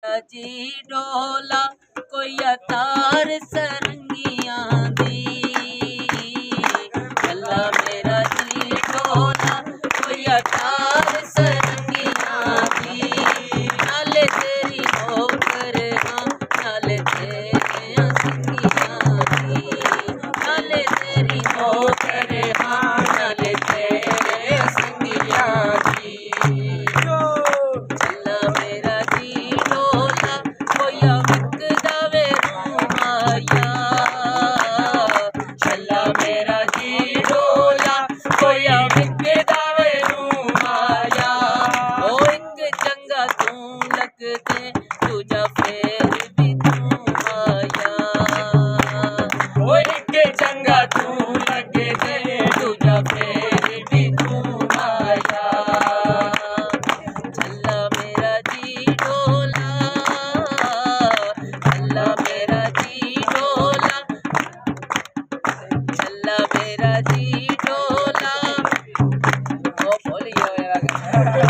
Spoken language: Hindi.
जी डोला कोई तार सरंगियां दी, चला मेरा जी डोला कोई तार सरंगियां दी, नाले तेरी होकर हाँ नाले तेरे संगियां दी, नाले तेरी होकर हाँ नाले तेरे संगियां दी। चला मेरा जी डोला कोया विकदा वे रूमाया, चला मेरा जी डोला कोया विकदा वे रूमाया, ओ एक चंगा तू लगदे दूजा फेर भी तू आया, ओ एक चंगा तू लगदे दूजा फेर भी तू आया। चला मेरा जी डोला, चला मेरा जी डोला, चला मेरा जी